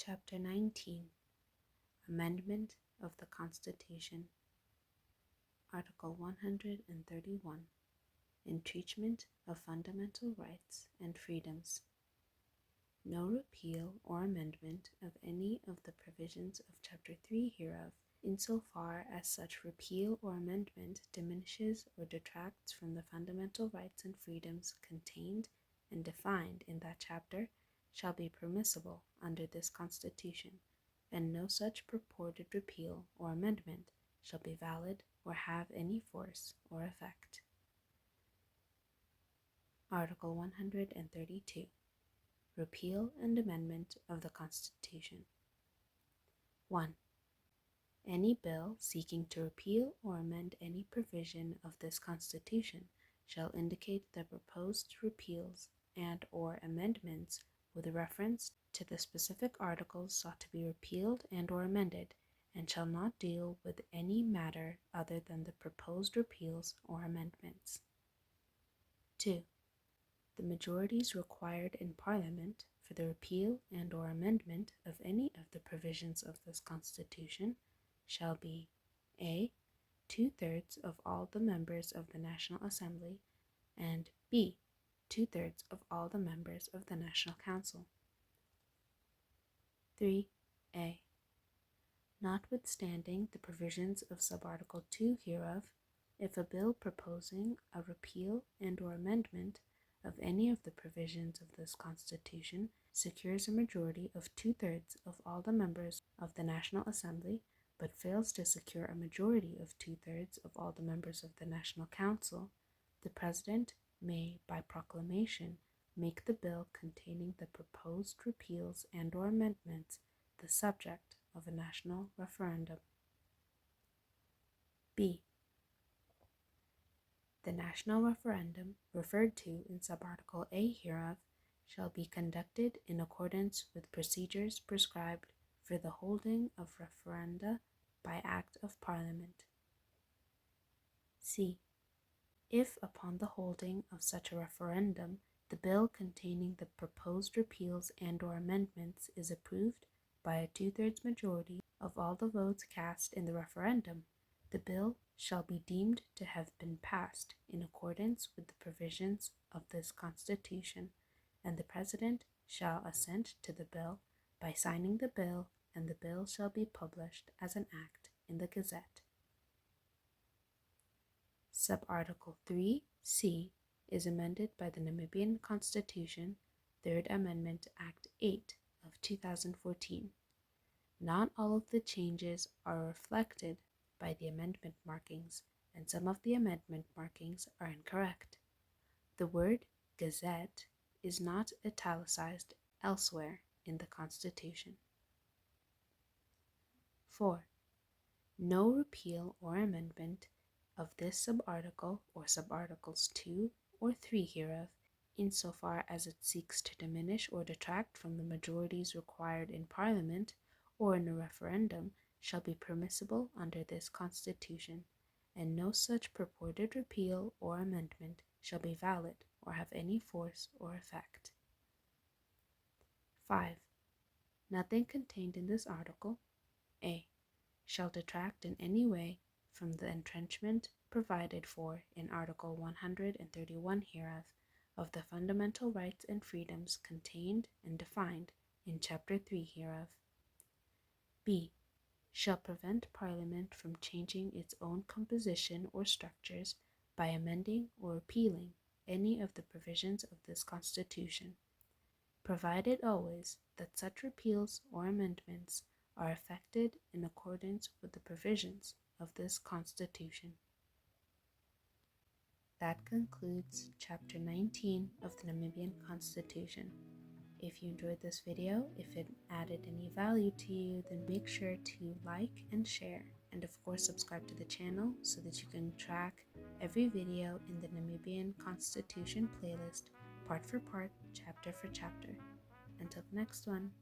Chapter 19, Amendment of the Constitution. Article 131, Entrenchment of Fundamental Rights and Freedoms. No repeal or amendment of any of the provisions of Chapter 3 hereof, insofar as such repeal or amendment diminishes or detracts from the fundamental rights and freedoms contained and defined in that chapter, shall be permissible under this Constitution, and no such purported repeal or amendment shall be valid or have any force or effect. Article 132. Repeal and Amendment of the Constitution. 1. Any bill seeking to repeal or amend any provision of this Constitution shall indicate the proposed repeals and or amendments with reference to the specific articles sought to be repealed and or amended, and shall not deal with any matter other than the proposed repeals or amendments. 2. The majorities required in Parliament for the repeal and or amendment of any of the provisions of this Constitution shall be a. 2/3 of all the members of the National Assembly, and b. 2/3 of all the members of the National Council. 3a. Notwithstanding the provisions of Subarticle 2 hereof, if a bill proposing a repeal and or amendment of any of the provisions of this Constitution secures a majority of 2/3 of all the members of the National Assembly, but fails to secure a majority of 2/3 of all the members of the National Council, the President may, by proclamation, make the bill containing the proposed repeals and or amendments the subject of a national referendum. B. The national referendum referred to in Subarticle A hereof shall be conducted in accordance with procedures prescribed for the holding of referenda by Act of Parliament. C. If upon the holding of such a referendum the bill containing the proposed repeals and or amendments is approved by a 2/3 majority of all the votes cast in the referendum, the bill shall be deemed to have been passed in accordance with the provisions of this Constitution, and the President shall assent to the bill by signing the bill, and the bill shall be published as an act in the Gazette. Subarticle 3c is amended by the Namibian Constitution, 3rd Amendment Act 8 of 2014. Not all of the changes are reflected by the amendment markings, and some of the amendment markings are incorrect. The word Gazette is not italicized elsewhere in the Constitution. 4. No repeal or amendment of this subarticle or subarticles 2 or 3 hereof, insofar as it seeks to diminish or detract from the majorities required in Parliament or in a referendum, shall be permissible under this Constitution, and no such purported repeal or amendment shall be valid or have any force or effect. 5. Nothing contained in this article, a. shall detract in any way from the entrenchment provided for in Article 131 hereof of the fundamental rights and freedoms contained and defined in Chapter 3 hereof. B. Shall prevent Parliament from changing its own composition or structures by amending or repealing any of the provisions of this Constitution, provided always that such repeals or amendments are effected in accordance with the provisions of this Constitution. That concludes Chapter 19 of the Namibian Constitution. If you enjoyed this video, if it added any value to you, then make sure to like and share, and of course subscribe to the channel so that you can track every video in the Namibian Constitution playlist, part for part, chapter for chapter. Until the next one.